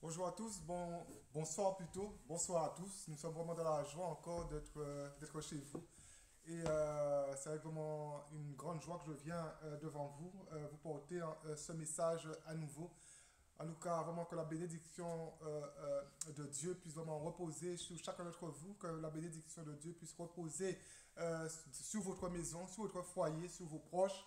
Bonjour à tous, bonsoir plutôt, bonsoir à tous. Nous sommes vraiment dans la joie encore d'être chez vous. C'est avec vraiment une grande joie que je viens devant vous, vous porter ce message à nouveau. En tout cas, vraiment que la bénédiction de Dieu puisse vraiment reposer sur chacun d'entre vous, que la bénédiction de Dieu puisse reposer sur votre maison, sur votre foyer, sur vos proches.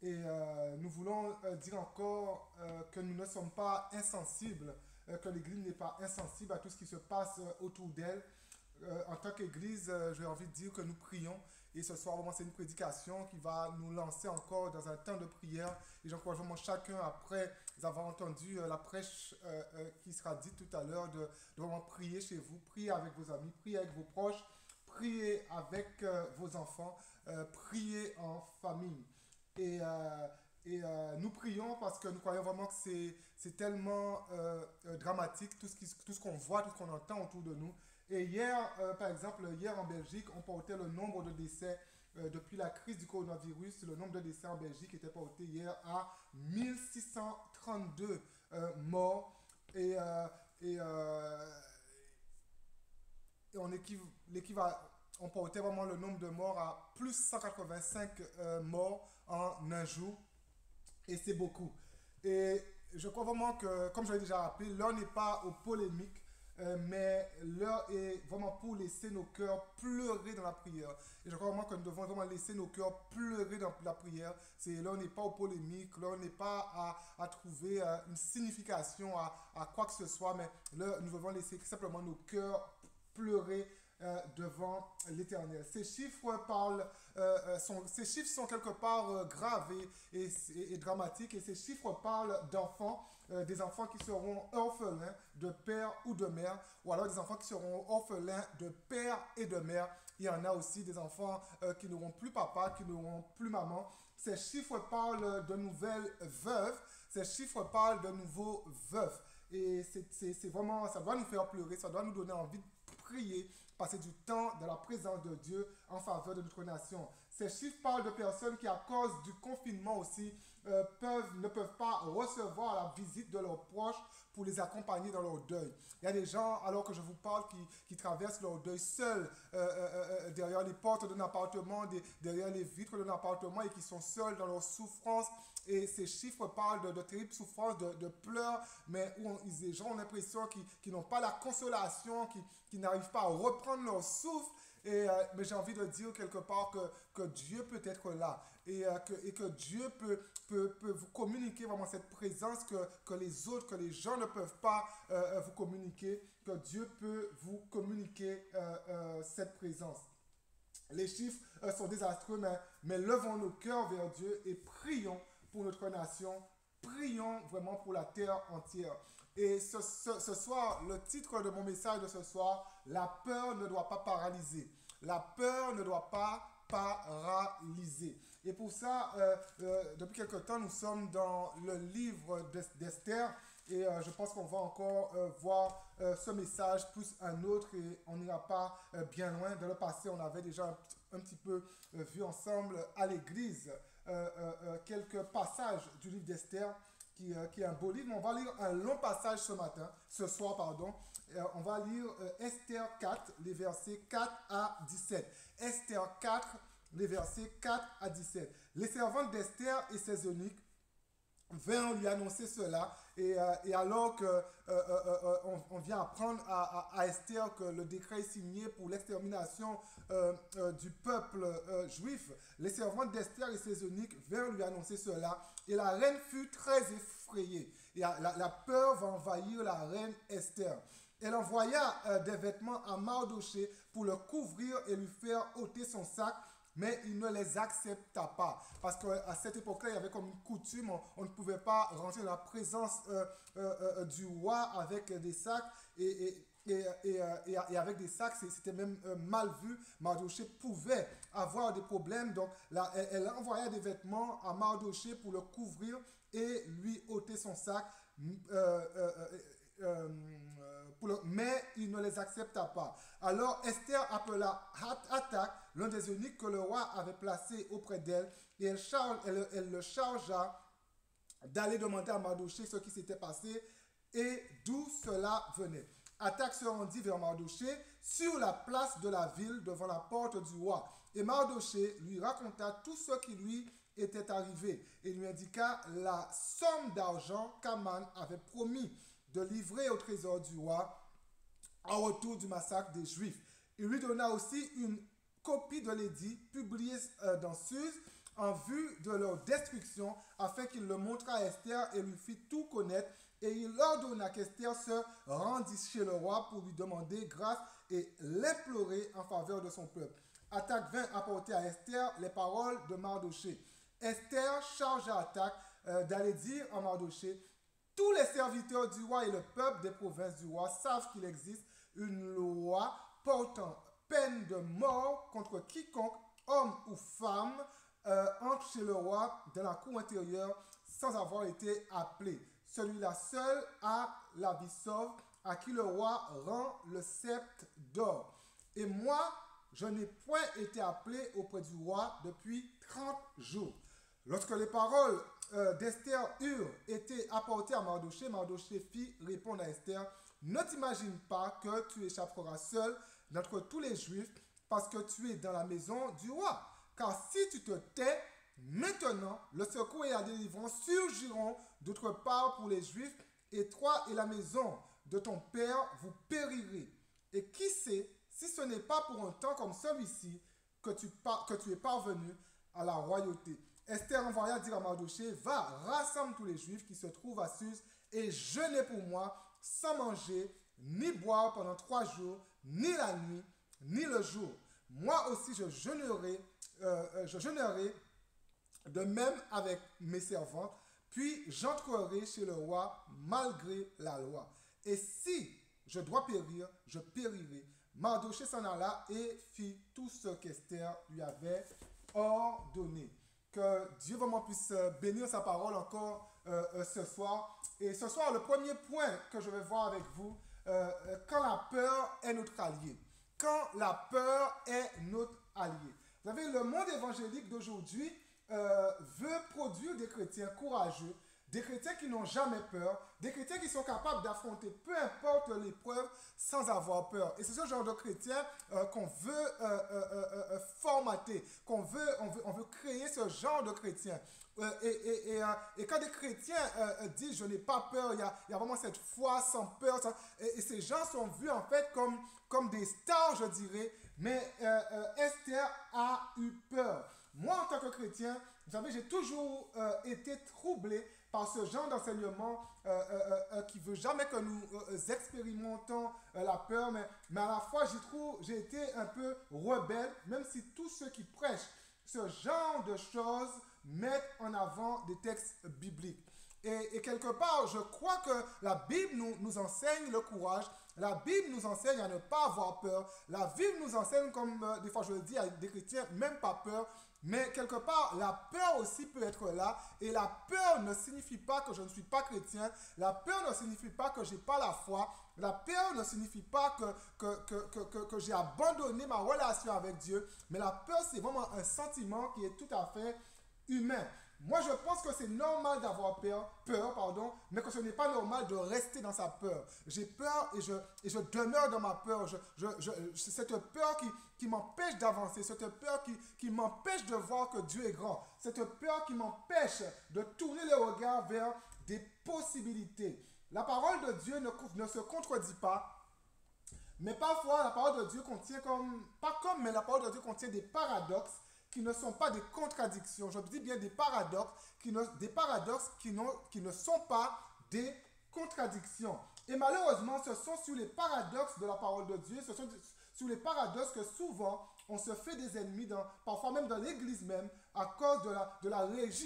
Nous voulons dire encore que nous ne sommes pas insensibles, que l'Église n'est pas insensible à tout ce qui se passe autour d'elle. En tant qu'Église, j'ai envie de dire que nous prions. Et ce soir, vraiment, c'est une prédication qui va nous lancer encore dans un temps de prière. Et j'encourage vraiment chacun, après avoir entendu la prêche qui sera dite tout à l'heure, de vraiment prier chez vous, prier avec vos amis, prier avec vos proches, prier avec vos enfants, prier en famille. Nous prions parce que nous croyons vraiment que c'est tellement dramatique tout ce qu'on voit, tout ce qu'on entend autour de nous. Et hier, par exemple, hier en Belgique, on portait le nombre de décès depuis la crise du coronavirus. Le nombre de décès en Belgique était porté hier à 1632 morts. Et, euh, et, euh, et on portait vraiment le nombre de morts à plus 185 morts en un jour. Et c'est beaucoup. Et je crois vraiment que, comme je l'ai déjà rappelé, l'heure n'est pas aux polémiques, mais l'heure est vraiment pour laisser nos cœurs pleurer dans la prière. Et je crois vraiment que nous devons vraiment laisser nos cœurs pleurer dans la prière. L'heure n'est pas aux polémiques, l'heure n'est pas à trouver une signification à quoi que ce soit, mais nous devons laisser simplement nos cœurs pleurer devant l'Éternel. Ces chiffres sont quelque part graves et dramatiques, et ces chiffres parlent d'enfants, des enfants qui seront orphelins de père ou de mère, ou alors des enfants qui seront orphelins de père et de mère. Il y en a aussi des enfants qui n'auront plus papa, qui n'auront plus maman. Ces chiffres parlent de nouvelles veuves, ces chiffres parlent de nouveaux veufs. Et c'est vraiment, ça doit nous faire pleurer, ça doit nous donner envie de prier, passer du temps dans la présence de Dieu en faveur de notre nation. Ces chiffres parlent de personnes qui, à cause du confinement aussi, ne peuvent pas recevoir la visite de leurs proches pour les accompagner dans leur deuil. Il y a des gens, alors que je vous parle, qui traversent leur deuil seuls derrière les portes d'un appartement, derrière les vitres d'un appartement, et qui sont seuls dans leur souffrance. Et ces chiffres parlent de terribles souffrances, de pleurs, mais où les gens ont l'impression qu'ils n'ont pas la consolation, qu'ils n'arrivent pas à reprendre leur souffle. Mais j'ai envie de dire quelque part que Dieu peut être là, et que Dieu peut vous communiquer vraiment cette présence que les autres, que les gens ne peuvent pas vous communiquer, que Dieu peut vous communiquer cette présence. Les chiffres sont désastreux, mais levons nos cœurs vers Dieu et prions pour notre nation. Prions vraiment pour la terre entière. Et ce soir, le titre de mon message de ce soir, la peur ne doit pas paralyser. La peur ne doit pas paralyser. Et pour ça, depuis quelque temps, nous sommes dans le livre d'Esther. Et je pense qu'on va encore voir ce message plus un autre, et on n'ira pas bien loin. Dans le passé, on avait déjà un petit peu vu ensemble à l'église quelques passages du livre d'Esther qui est un beau livre. On va lire un long passage ce soir, pardon. On va lire Esther 4, les versets 4 à 17. Esther 4, les versets 4 à 17. Les servantes d'Esther et ses eunuques vint lui annoncer cela, et alors que on vient apprendre à Esther que le décret est signé pour l'extermination du peuple juif, les servantes d'Esther et ses eunuques vinrent lui annoncer cela, et la reine fut très effrayée, et la peur va envahir la reine Esther. Elle envoya des vêtements à Mardoché pour le couvrir et lui faire ôter son sac, mais il ne les accepta pas. Parce qu'à cette époque-là, il y avait comme une coutume, on ne pouvait pas rentrer dans la présence du roi avec des sacs, et avec des sacs, c'était même mal vu. Mardoché pouvait avoir des problèmes, donc là, elle envoya des vêtements à Mardoché pour le couvrir et lui ôter son sac. Euh, euh, euh, mais il ne les accepta pas. Alors Esther appela Hathach, l'un des eunuques que le roi avait placé auprès d'elle, et elle le chargea d'aller demander à Mardoché ce qui s'était passé. et d'où cela venait. Attaque se rendit vers Mardochée sur la place de la ville devant la porte du roi. Et Mardochée lui raconta tout ce qui lui était arrivé et lui indiqua la somme d'argent qu'Aman avait promis de livrer au trésor du roi en retour du massacre des Juifs. Il lui donna aussi une copie de l'édit publié dans Suse en vue de leur destruction, afin qu'il le montrât à Esther et lui fit tout connaître. Et il ordonna qu'Esther se rendît chez le roi pour lui demander grâce et l'implorer en faveur de son peuple. Attaque vint apporter à Esther les paroles de Mardochée. Esther chargea Attaque d'aller dire à Mardochée: tous les serviteurs du roi et le peuple des provinces du roi savent qu'il existe une loi portant peine de mort contre quiconque, homme ou femme, entre chez le roi dans la cour intérieure sans avoir été appelé. Celui-là seul a la vie sauve, à qui le roi rend le sceptre d'or. Et moi, je n'ai point été appelé auprès du roi depuis 30 jours. Lorsque les paroles d'Esther eurent été apportées à Mardochée, Mardochée fit répondre à Esther: ne t'imagine pas que tu échapperas seul d'entre tous les Juifs, parce que tu es dans la maison du roi. Car si tu te tais, maintenant le secours et la délivrance surgiront d'autre part pour les Juifs, et toi et la maison de ton père vous périrez. Et qui sait si ce n'est pas pour un temps comme celui-ci que tu es parvenu à la royauté. Esther envoya dire à Mardochée: va, rassemble tous les Juifs qui se trouvent à Suse et jeûnez pour moi, sans manger ni boire pendant 3 jours, ni la nuit, ni le jour. Moi aussi je jeûnerai de même avec mes servantes, puis j'entrerai chez le roi malgré la loi. Et si je dois périr, je périrai. Mardochée s'en alla et fit tout ce qu'Esther lui avait ordonné. Que Dieu vraiment puisse bénir sa parole encore ce soir. Et ce soir, le premier point que je vais voir avec vous, quand la peur est notre allié. Quand la peur est notre allié. Vous savez, le monde évangélique d'aujourd'hui veut produire des chrétiens courageux, des chrétiens qui n'ont jamais peur, des chrétiens qui sont capables d'affronter peu importe l'épreuve sans avoir peur. Et c'est ce genre de chrétiens qu'on veut formater, on veut créer ce genre de chrétiens. Et quand des chrétiens disent je n'ai pas peur, il y a vraiment cette foi sans peur. Et ces gens sont vus en fait comme des stars, je dirais. Mais Esther a eu peur. Moi, en tant que chrétien, vous savez, j'ai toujours été troublé par ce genre d'enseignement qui ne veut jamais que nous expérimentons la peur, mais à la fois, j'ai été un peu rebelle, même si tous ceux qui prêchent ce genre de choses mettent en avant des textes bibliques. Et quelque part, je crois que la Bible nous enseigne le courage. La Bible nous enseigne à ne pas avoir peur. La Bible nous enseigne, comme des fois je le dis à des chrétiens, même pas peur. Mais quelque part, la peur aussi peut être là. Et la peur ne signifie pas que je ne suis pas chrétien. La peur ne signifie pas que je n'ai pas la foi. La peur ne signifie pas que j'ai abandonné ma relation avec Dieu. Mais la peur, c'est vraiment un sentiment qui est tout à fait humain. Moi, je pense que c'est normal d'avoir peur, mais que ce n'est pas normal de rester dans sa peur. J'ai peur et je demeure dans ma peur. Cette peur qui m'empêche d'avancer, cette peur qui m'empêche de voir que Dieu est grand, cette peur qui m'empêche de tourner le regard vers des possibilités. La parole de Dieu ne se contredit pas, mais parfois la parole de Dieu contient mais la parole de Dieu contient des paradoxes qui ne sont pas des contradictions. Je dis bien des paradoxes qui ne sont pas des contradictions. Et malheureusement, ce sont sur les paradoxes de la parole de Dieu, ce sont sur les paradoxes que souvent on se fait des ennemis, parfois même dans l'église même, à cause de la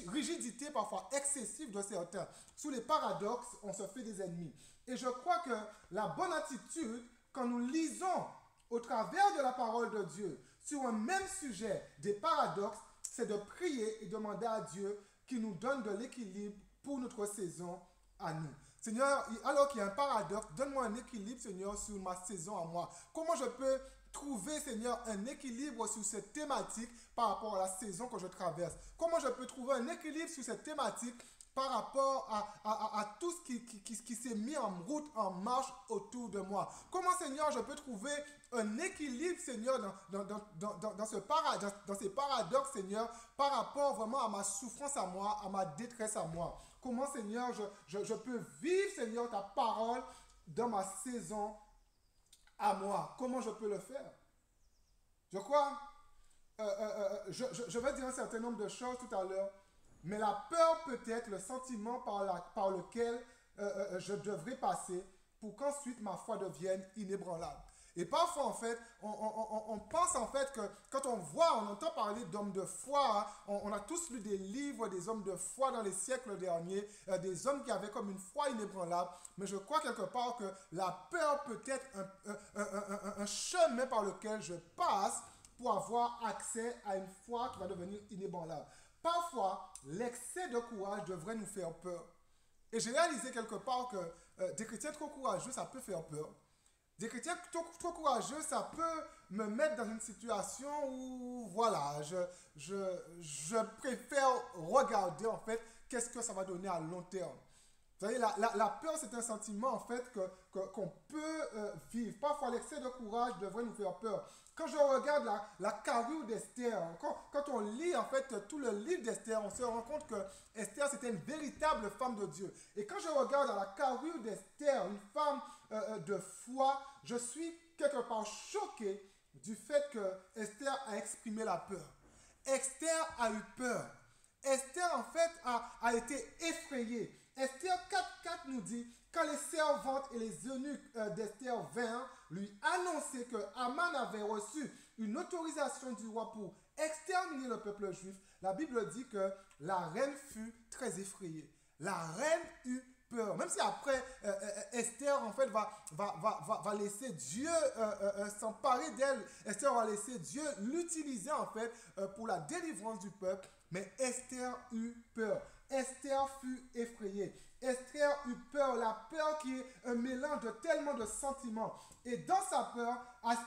rigidité parfois excessive de certains. Sous les paradoxes, on se fait des ennemis. Et je crois que la bonne attitude, quand nous lisons au travers de la parole de Dieu, sur un même sujet, des paradoxes, c'est de prier et demander à Dieu qu'il nous donne de l'équilibre pour notre saison à nous. Seigneur, alors qu'il y a un paradoxe, donne-moi un équilibre, Seigneur, sur ma saison à moi. Comment je peux trouver, Seigneur, un équilibre sur cette thématique par rapport à la saison que je traverse? Comment je peux trouver un équilibre sur cette thématique par rapport à tout ce qui s'est mis en route, en marche autour de moi. Comment, Seigneur, je peux trouver un équilibre, Seigneur, dans ces paradoxes, Seigneur, par rapport vraiment à ma souffrance à moi, à ma détresse à moi. Comment, Seigneur, je peux vivre, Seigneur, ta parole dans ma saison à moi. Comment je peux le faire? Je crois, je vais dire un certain nombre de choses tout à l'heure, mais la peur peut être le sentiment par lequel je devrais passer pour qu'ensuite ma foi devienne inébranlable. Et parfois, en fait, on pense en fait que quand on entend parler d'hommes de foi, hein, on a tous lu des livres des hommes de foi dans les siècles derniers, des hommes qui avaient comme une foi inébranlable, mais je crois quelque part que la peur peut être un chemin par lequel je passe pour avoir accès à une foi qui va devenir inébranlable. Parfois, l'excès de courage devrait nous faire peur. Et j'ai réalisé quelque part que des chrétiens trop courageux, ça peut faire peur. Des chrétiens trop courageux, ça peut me mettre dans une situation où, voilà, je préfère regarder, en fait, qu'est-ce que ça va donner à long terme. Vous savez, la peur, c'est un sentiment, en fait, qu'on peut vivre. Parfois, l'excès de courage devrait nous faire peur. Quand je regarde la carrure d'Esther, quand on lit, en fait, tout le livre d'Esther, on se rend compte que Esther, c'était une véritable femme de Dieu. Et quand je regarde la carrure d'Esther, une femme de foi, je suis quelque part choqué du fait que Esther a exprimé la peur. Esther a eu peur. Esther, en fait, a été effrayée. Esther 4.4 nous dit, quand les servantes et les eunuques d'Esther vinrent lui annoncer que Haman avait reçu une autorisation du roi pour exterminer le peuple juif, la Bible dit que la reine fut très effrayée. La reine eut peur. Même si après, Esther, en fait, va laisser Dieu s'emparer d'elle. Esther va laisser Dieu l'utiliser, en fait, pour la délivrance du peuple. Mais Esther eut peur. Esther fut effrayée. Esther eut peur. La peur qui est un mélange de tellement de sentiments. Et dans sa peur,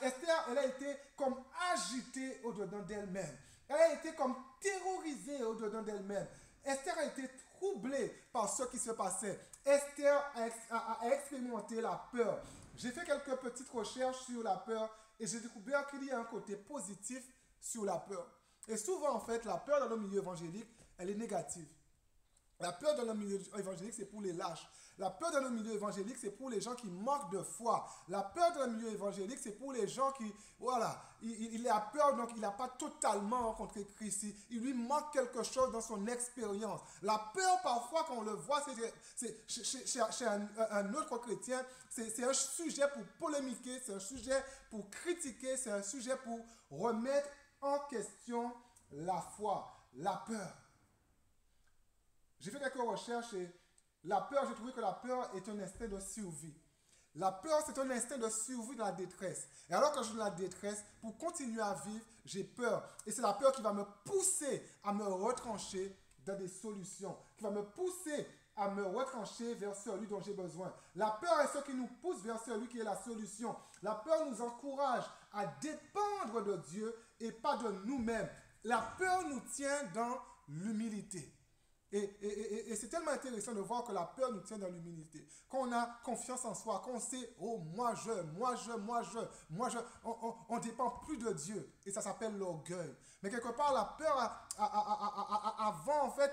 Esther, elle a été comme agitée au-dedans d'elle-même. Elle a été comme terrorisée au-dedans d'elle-même. Esther a été troublée par ce qui se passait. Esther a expérimenté la peur. J'ai fait quelques petites recherches sur la peur et j'ai découvert qu'il y a un côté positif sur la peur. Et souvent, en fait, la peur dans le milieu évangélique, elle est négative. La peur dans le milieu évangélique, c'est pour les lâches. La peur dans le milieu évangélique, c'est pour les gens qui manquent de foi. La peur dans le milieu évangélique, c'est pour les gens qui, voilà, il a peur, donc il n'a pas totalement rencontré Christ. Il lui manque quelque chose dans son expérience. La peur, parfois, quand on le voit, chez un autre chrétien, c'est un sujet pour polémiquer, c'est un sujet pour critiquer, c'est un sujet pour remettre en question la foi, la peur. J'ai fait quelques recherches et la peur, j'ai trouvé que la peur est un instinct de survie. La peur, c'est un instinct de survie dans la détresse. Et alors que je suis dans la détresse, pour continuer à vivre, j'ai peur. Et c'est la peur qui va me pousser à me retrancher dans des solutions, qui va me pousser à me retrancher vers celui dont j'ai besoin. La peur est ce qui nous pousse vers celui qui est la solution. La peur nous encourage à dépendre de Dieu et pas de nous-mêmes. La peur nous tient dans l'humilité. Et c'est tellement intéressant de voir que la peur nous tient dans l'humilité. Quand on a confiance en soi, quand on sait, oh, moi je, on ne dépend plus de Dieu. Et ça s'appelle l'orgueil. Mais quelque part, la peur, avant en fait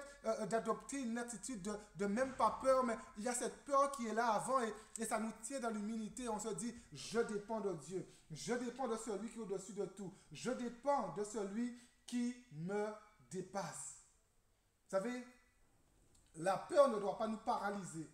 d'adopter une attitude de même pas peur, mais il y a cette peur qui est là avant et ça nous tient dans l'humilité. On se dit, je dépends de Dieu. Je dépends de celui qui est au-dessus de tout. Je dépends de celui qui me dépasse. Vous savez, la peur ne doit pas nous paralyser.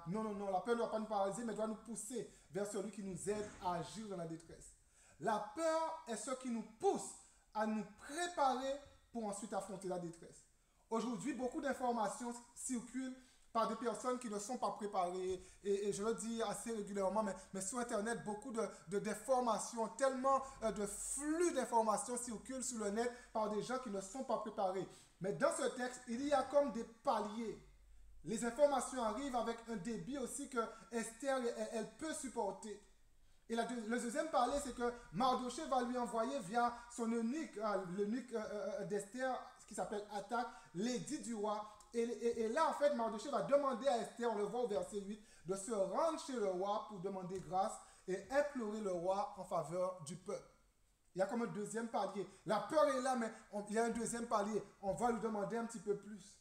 Non, la peur ne doit pas nous paralyser, mais doit nous pousser vers celui qui nous aide à agir dans la détresse. La peur est ce qui nous pousse à nous préparer pour ensuite affronter la détresse. Aujourd'hui, beaucoup d'informations circulent par des personnes qui ne sont pas préparées. Et je le dis assez régulièrement, mais sur Internet, beaucoup d'informations, tellement de flux d'informations circulent sur le net par des gens qui ne sont pas préparés. Mais dans ce texte, il y a comme des paliers. Les informations arrivent avec un débit aussi que Esther, elle peut supporter. Et le deuxième palier, c'est que Mardoché va lui envoyer via son eunuque, l'eunuque d'Esther, qui s'appelle Attaque, l'édit du roi, Et là, en fait, Mardochée va demander à Esther, on le voit au verset 8, de se rendre chez le roi pour demander grâce et implorer le roi en faveur du peuple. Il y a comme un deuxième palier. La peur est là, mais il y a un deuxième palier. On va lui demander un petit peu plus.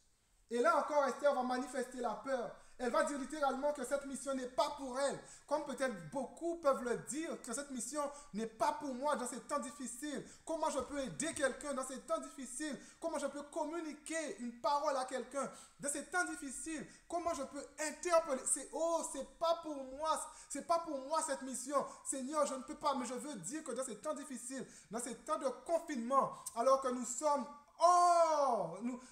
Et là encore, Esther va manifester la peur. Elle va dire littéralement que cette mission n'est pas pour elle. Comme peut-être beaucoup peuvent le dire, que cette mission n'est pas pour moi dans ces temps difficiles. Comment je peux aider quelqu'un dans ces temps difficiles? Comment je peux communiquer une parole à quelqu'un dans ces temps difficiles? Comment je peux interpeller? C'est pas pour moi. C'est pas pour moi cette mission. Seigneur, je ne peux pas, mais je veux dire que dans ces temps difficiles, dans ces temps de confinement, alors que nous sommes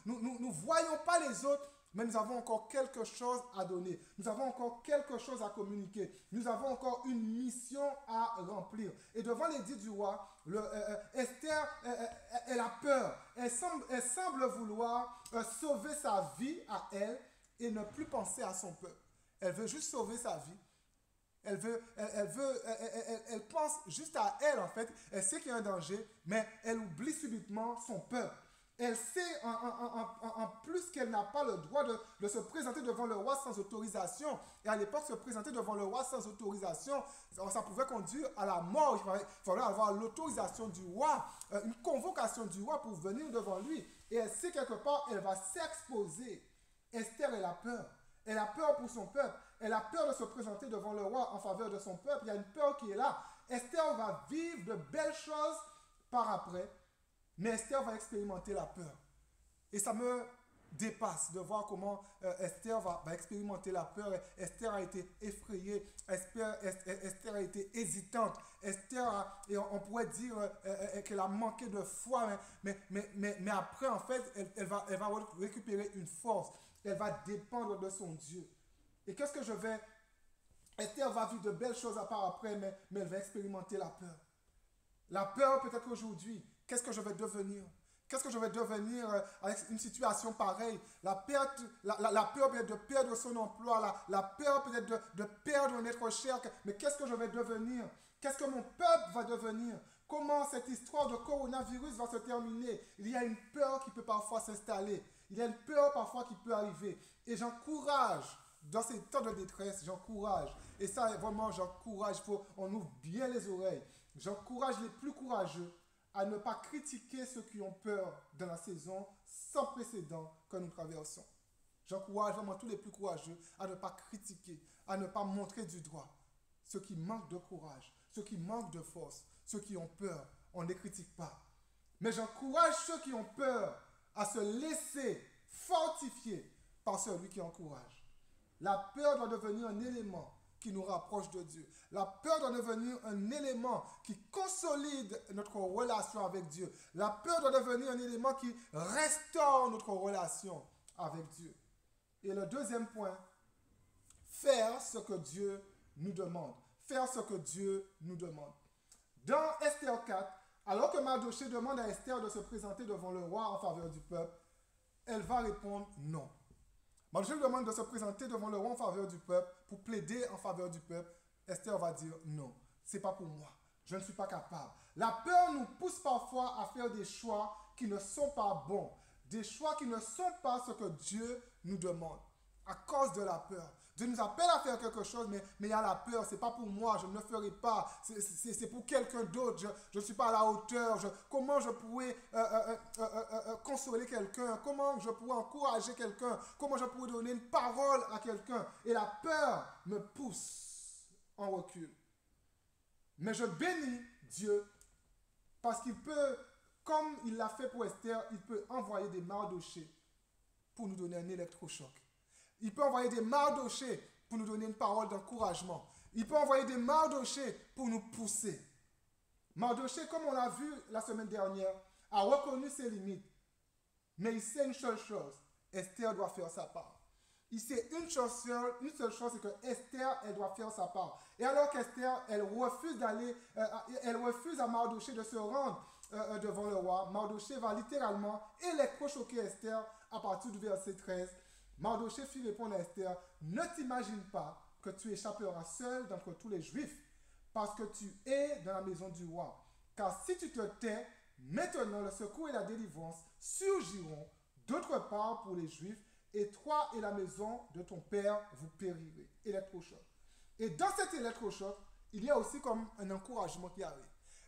nous voyons pas les autres, mais nous avons encore quelque chose à donner. Nous avons encore quelque chose à communiquer. Nous avons encore une mission à remplir. Et devant l'édit du roi, Esther, elle a peur. Elle semble vouloir sauver sa vie à elle et ne plus penser à son peuple. Elle veut juste sauver sa vie. Elle pense juste à elle en fait. Elle sait qu'il y a un danger, mais elle oublie subitement son peuple. Elle sait en plus qu'elle n'a pas le droit de se présenter devant le roi sans autorisation. Et à l'époque, se présenter devant le roi sans autorisation, ça pouvait conduire à la mort. Il fallait avoir l'autorisation du roi, une convocation du roi pour venir devant lui. Et elle sait quelque part, elle va s'exposer. Esther, elle a peur. Elle a peur pour son peuple. Elle a peur de se présenter devant le roi en faveur de son peuple. Il y a une peur qui est là. Esther va vivre de belles choses par après. Mais Esther va expérimenter la peur. Et ça me dépasse de voir comment Esther va expérimenter la peur. Esther a été effrayée. Esther a été hésitante. Et on pourrait dire qu'elle a manqué de foi. Mais après, en fait, elle va récupérer une force. Elle va dépendre de son Dieu. Et qu'est-ce que je vais... Esther va vivre de belles choses à part après, mais elle va expérimenter la peur. La peur peut-être aujourd'hui. Qu'est-ce que je vais devenir? Qu'est-ce que je vais devenir avec une situation pareille? La peur peut-être de perdre son emploi, la peur peut-être de perdre un être cher. Mais qu'est-ce que je vais devenir? Qu'est-ce que mon peuple va devenir? Comment cette histoire de coronavirus va se terminer? Il y a une peur qui peut parfois s'installer. Il y a une peur parfois qui peut arriver. Et j'encourage, dans ces temps de détresse, j'encourage. Et ça, vraiment, j'encourage. On ouvre bien les oreilles. J'encourage les plus courageux à ne pas critiquer ceux qui ont peur dans la saison sans précédent que nous traversons. J'encourage vraiment tous les plus courageux à ne pas critiquer, à ne pas montrer du doigt ceux qui manquent de courage, ceux qui manquent de force, ceux qui ont peur. On ne les critique pas. Mais j'encourage ceux qui ont peur à se laisser fortifier par celui qui encourage. La peur doit devenir un élément qui nous rapproche de Dieu. La peur doit devenir un élément qui consolide notre relation avec Dieu. La peur doit devenir un élément qui restaure notre relation avec Dieu. Et le deuxième point, faire ce que Dieu nous demande. Faire ce que Dieu nous demande. Dans Esther 4, alors que Mardochée demande à Esther de se présenter devant le roi en faveur du peuple, elle va répondre non. Mardochée lui demande de se présenter devant le roi en faveur du peuple pour plaider en faveur du peuple. Esther va dire non, c'est pas pour moi, je ne suis pas capable. La peur nous pousse parfois à faire des choix qui ne sont pas bons, des choix qui ne sont pas ce que Dieu nous demande à cause de la peur. Dieu nous appelle à faire quelque chose, mais il y a la peur, c'est pas pour moi, je ne le ferai pas, c'est pour quelqu'un d'autre, je ne suis pas à la hauteur, comment je pourrais consoler quelqu'un, comment je pourrais encourager quelqu'un, comment je pourrais donner une parole à quelqu'un. Et la peur me pousse en recul. Mais je bénis Dieu parce qu'il peut, comme il l'a fait pour Esther, il peut envoyer des Mardochées pour nous donner un électrochoc. Il peut envoyer des Mardochées pour nous donner une parole d'encouragement. Il peut envoyer des Mardochées pour nous pousser. Mardochée, comme on l'a vu la semaine dernière, a reconnu ses limites. Mais il sait une seule chose. Esther doit faire sa part. Il sait une seule chose, c'est que Esther, elle doit faire sa part. Et alors qu'Esther, elle refuse à Mardochée de se rendre devant le roi, Mardochée va littéralement électrochoquer Esther à partir du verset 13. Mardochée fit répondre à Esther, ne t'imagine pas que tu échapperas seul d'entre tous les Juifs, parce que tu es dans la maison du roi. Car si tu te tais, maintenant le secours et la délivrance surgiront d'autre part pour les Juifs, et toi et la maison de ton père, vous périrez. Électrochoc. Et dans cet électrochoc, il y a aussi comme un encouragement qui arrive.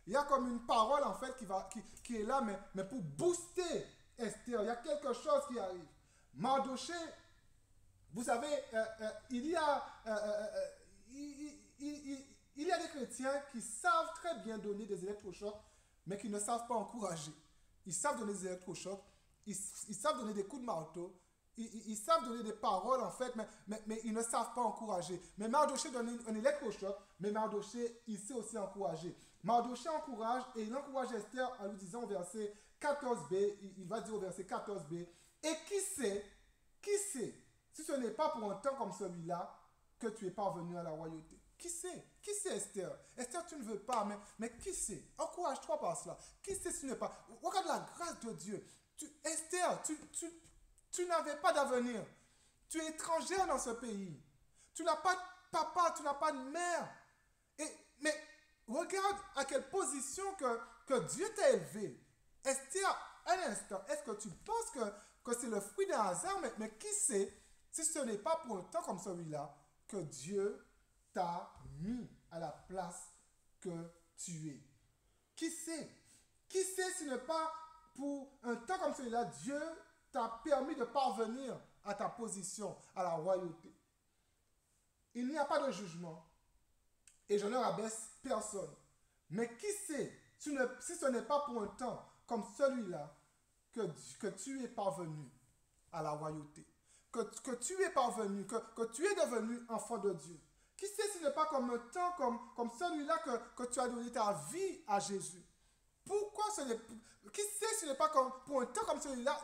Il y a comme une parole en fait qui est là, mais pour booster Esther. Il y a quelque chose qui arrive. Mardoché, vous savez, il y a il y a des chrétiens qui savent très bien donner des électrochocs, mais qui ne savent pas encourager. Ils savent donner des électrochocs, ils savent donner des coups de marteau, ils savent donner des paroles en fait, mais ils ne savent pas encourager. Mais Mardoché donne un électrochoc, mais Mardoché, il sait aussi encourager. Mardoché encourage et il encourage Esther en lui disant au verset 14b, il va dire au verset 14b, et qui sait, si ce n'est pas pour un temps comme celui-là que tu es parvenu à la royauté. Qui sait Esther? Esther, tu ne veux pas, mais qui sait? Encourage-toi par cela. Qui sait si tu n'es pas? Regarde la grâce de Dieu. Esther, tu n'avais pas d'avenir. Tu es étrangère dans ce pays. Tu n'as pas de papa, tu n'as pas de mère. Mais regarde à quelle position que Dieu t'a élevé. Esther, un instant, est-ce que tu penses que c'est le fruit d'un hasard? Mais qui sait si ce n'est pas pour un temps comme celui-là que Dieu t'a mis à la place que tu es? Qui sait? Qui sait si ce n'est pas pour un temps comme celui-là, Dieu t'a permis de parvenir à ta position, à la royauté? Il n'y a pas de jugement et je ne rabaisse personne. Mais qui sait si ce n'est pas pour un temps comme celui-là que tu es parvenu à la royauté, que tu es parvenu, que tu es devenu enfant de Dieu. Qui sait si ce n'est pas comme un temps comme celui-là que tu as donné ta vie à Jésus? Pourquoi ce n'est qui sait si ce n'est pas comme pour un temps comme celui-là,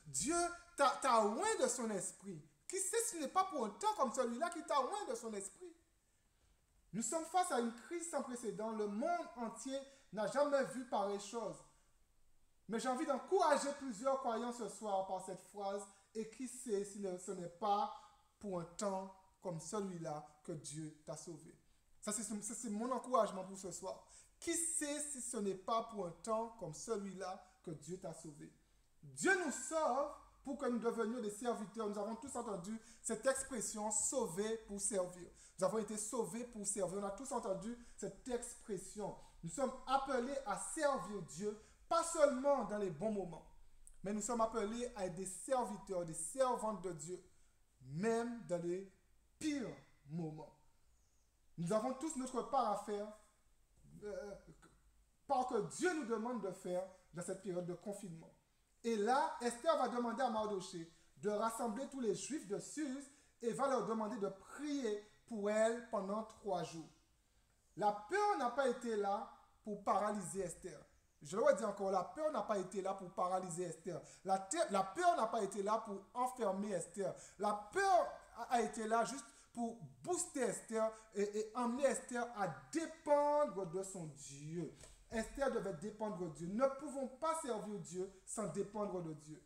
Dieu t'a oint de son esprit? Qui sait si ce n'est pas pour un temps comme celui-là qui t'a oint de son esprit? Nous sommes face à une crise sans précédent. Le monde entier n'a jamais vu pareille chose. Mais j'ai envie d'encourager plusieurs croyants ce soir par cette phrase. Et qui sait si ce n'est pas pour un temps comme celui-là que Dieu t'a sauvé. Ça, c'est mon encouragement pour ce soir. Qui sait si ce n'est pas pour un temps comme celui-là que Dieu t'a sauvé? Dieu nous sauve pour que nous devenions des serviteurs. Nous avons tous entendu cette expression « sauver pour servir ». Nous avons été sauvés pour servir. On a tous entendu cette expression. Nous sommes appelés à servir Dieu, pas seulement dans les bons moments, mais nous sommes appelés à être des serviteurs, des servantes de Dieu, même dans les pires moments. Nous avons tous notre part à faire, part que Dieu nous demande de faire dans cette période de confinement. Et là, Esther va demander à Mardoché de rassembler tous les Juifs de Suse et va leur demander de prier pour elle pendant 3 jours. La peur n'a pas été là pour paralyser Esther. Je le redis encore, la peur n'a pas été là pour paralyser Esther. La peur n'a pas été là pour enfermer Esther. La peur a été là juste pour booster Esther et emmener Esther à dépendre de son Dieu. Esther devait dépendre de Dieu. Nous ne pouvons pas servir Dieu sans dépendre de Dieu.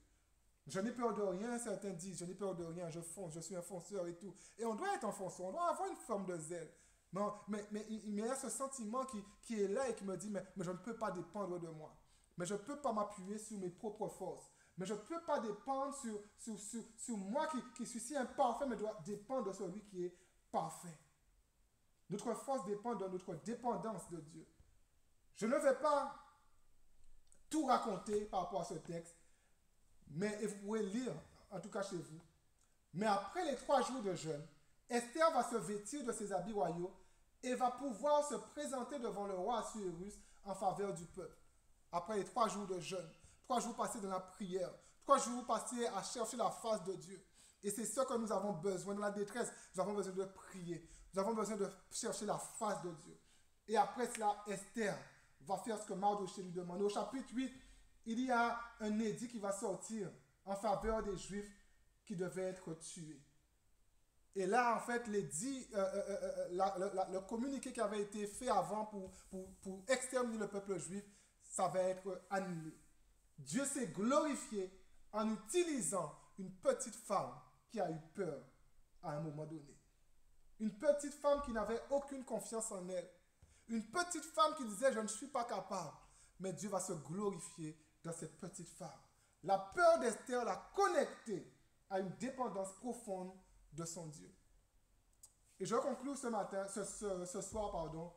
Je n'ai peur de rien, certains disent, je n'ai peur de rien, je fonce, je suis un fonceur et tout. Et on doit être un fonceur, on doit avoir une forme de zèle. Non, mais il y a ce sentiment qui est là et qui me dit, mais je ne peux pas dépendre de moi. Mais je ne peux pas m'appuyer sur mes propres forces. Mais je ne peux pas dépendre sur moi qui suis si imparfait, mais dois dépendre de celui qui est parfait. Notre force dépend de notre dépendance de Dieu. Je ne vais pas tout raconter par rapport à ce texte, mais vous pouvez lire, en tout cas chez vous. Mais après les 3 jours de jeûne, Esther va se vêtir de ses habits royaux et va pouvoir se présenter devant le roi Assuérus en faveur du peuple. Après les 3 jours de jeûne, 3 jours passés dans la prière, 3 jours passés à chercher la face de Dieu. Et c'est ce que nous avons besoin dans la détresse. Nous avons besoin de prier. Nous avons besoin de chercher la face de Dieu. Et après cela, Esther va faire ce que Mardoché lui demande. Au chapitre 8, il y a un édit qui va sortir en faveur des Juifs qui devaient être tués. Et là, en fait, l'édit, le communiqué qui avait été fait avant pour exterminer le peuple juif, ça va être annulé. Dieu s'est glorifié en utilisant une petite femme qui a eu peur à un moment donné. Une petite femme qui n'avait aucune confiance en elle. Une petite femme qui disait « je ne suis pas capable ». Mais Dieu va se glorifier dans cette petite femme. La peur d'Esther l'a connectée à une dépendance profonde de son Dieu. Et je conclue ce soir, pardon,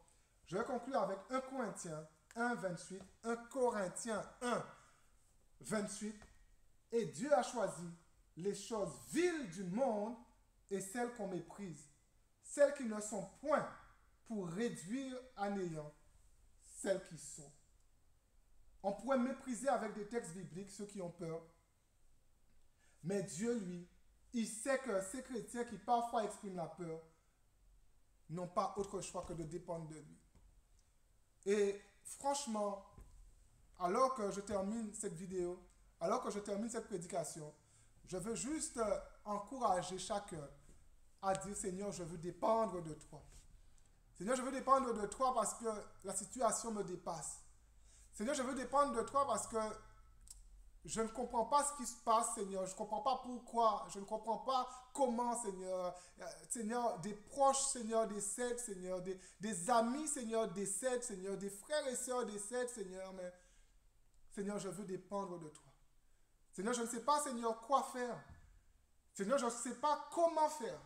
je conclue avec 1 Corinthiens 1, 28, 1 Corinthiens 1, 28, et Dieu a choisi les choses viles du monde et celles qu'on méprise, celles qui ne sont point, pour réduire à néant celles qui sont. On pourrait mépriser avec des textes bibliques ceux qui ont peur, mais Dieu, lui, il sait que ces chrétiens qui parfois expriment la peur n'ont pas autre choix que de dépendre de lui. Et franchement, alors que je termine cette vidéo, alors que je termine cette prédication, je veux juste encourager chacun à dire, Seigneur, je veux dépendre de toi. Seigneur, je veux dépendre de toi parce que la situation me dépasse. Seigneur, je veux dépendre de toi parce que je ne comprends pas ce qui se passe, Seigneur. Je ne comprends pas pourquoi. Je ne comprends pas comment, Seigneur. Seigneur, des proches, Seigneur, décèdent, Seigneur. Des amis, Seigneur, décèdent, Seigneur. Des frères et sœurs décèdent, Seigneur. Mais, Seigneur, je veux dépendre de toi. Seigneur, je ne sais pas, Seigneur, quoi faire. Seigneur, je ne sais pas comment faire.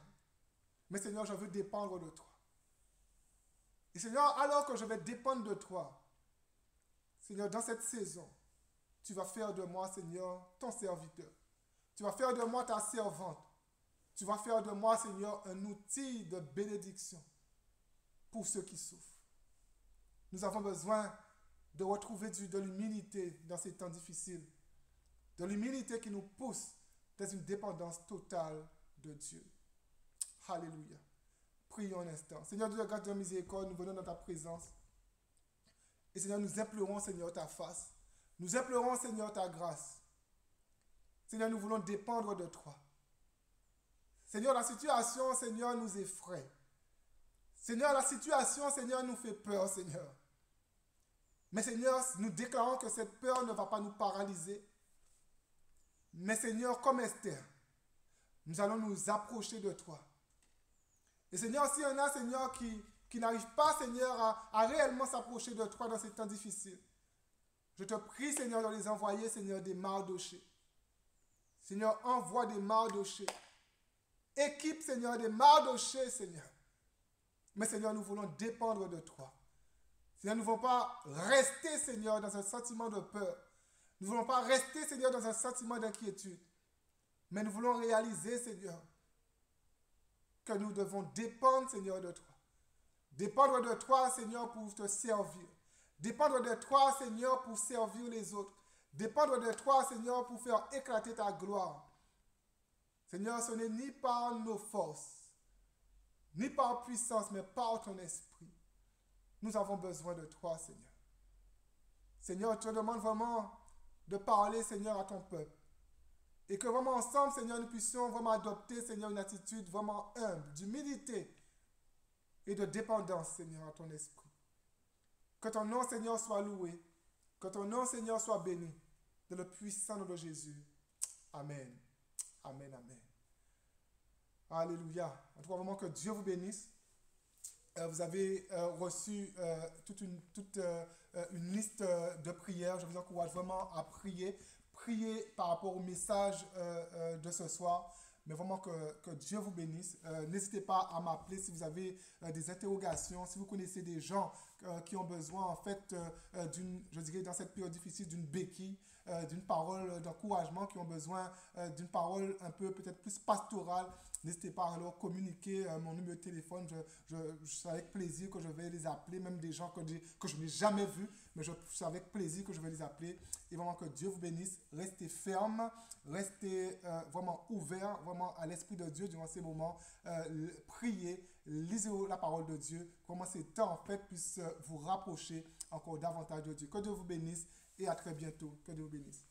Mais, Seigneur, je veux dépendre de toi. Et, Seigneur, alors que je vais dépendre de toi, Seigneur, dans cette saison, tu vas faire de moi, Seigneur, ton serviteur. Tu vas faire de moi ta servante. Tu vas faire de moi, Seigneur, un outil de bénédiction pour ceux qui souffrent. Nous avons besoin de retrouver de l'humilité dans ces temps difficiles. De l'humilité qui nous pousse dans une dépendance totale de Dieu. Alléluia. Prions un instant. Seigneur Dieu de grâce et de miséricorde, nous venons dans ta présence. Et Seigneur, nous implorons, Seigneur, ta face. Nous implorons, Seigneur, ta grâce. Seigneur, nous voulons dépendre de toi. Seigneur, la situation, Seigneur, nous effraie. Seigneur, la situation, Seigneur, nous fait peur, Seigneur. Mais Seigneur, nous déclarons que cette peur ne va pas nous paralyser. Mais Seigneur, comme Esther, nous allons nous approcher de toi. Et Seigneur, s'il y en a, Seigneur, qui n'arrivent pas, Seigneur, à réellement s'approcher de toi dans ces temps difficiles, je te prie, Seigneur, de les envoyer, Seigneur, des Mardochées. Seigneur, envoie des Mardochées. Équipe, Seigneur, des Mardochées, Seigneur. Mais, Seigneur, nous voulons dépendre de toi. Seigneur, nous ne voulons pas rester, Seigneur, dans un sentiment de peur. Nous ne voulons pas rester, Seigneur, dans un sentiment d'inquiétude. Mais nous voulons réaliser, Seigneur, que nous devons dépendre, Seigneur, de toi. Dépendre de toi, Seigneur, pour te servir. Dépendre de toi, Seigneur, pour servir les autres. Dépendre de toi, Seigneur, pour faire éclater ta gloire. Seigneur, ce n'est ni par nos forces, ni par puissance, mais par ton esprit. Nous avons besoin de toi, Seigneur. Seigneur, je te demande vraiment de parler, Seigneur, à ton peuple. Et que vraiment ensemble, Seigneur, nous puissions vraiment adopter, Seigneur, une attitude vraiment humble, d'humilité et de dépendance, Seigneur, à ton esprit. Que ton nom, Seigneur, soit loué. Que ton nom, Seigneur, soit béni. Dans le puissant nom de Jésus. Amen. Amen, amen. Alléluia. En tout cas, vraiment que Dieu vous bénisse. Vous avez reçu toute une liste de prières. Je vous encourage vraiment à prier. Priez par rapport au message de ce soir. Mais vraiment que Dieu vous bénisse. N'hésitez pas à m'appeler si vous avez des interrogations, si vous connaissez des gens qui ont besoin, en fait, je dirais dans cette période difficile, d'une béquille, d'une parole d'encouragement, qui ont besoin d'une parole un peu peut-être plus pastorale. N'hésitez pas à leur communiquer mon numéro de téléphone. C'est avec plaisir que je vais les appeler, même des gens que je n'ai jamais vus, mais c'est avec plaisir que je vais les appeler. Et vraiment que Dieu vous bénisse. Restez ferme, restez vraiment ouvert, vraiment à l'Esprit de Dieu durant ces moments. Priez, lisez la parole de Dieu. Comment ces temps, en fait, puissent vous rapprocher encore davantage de Dieu. Que Dieu vous bénisse et à très bientôt. Que Dieu vous bénisse.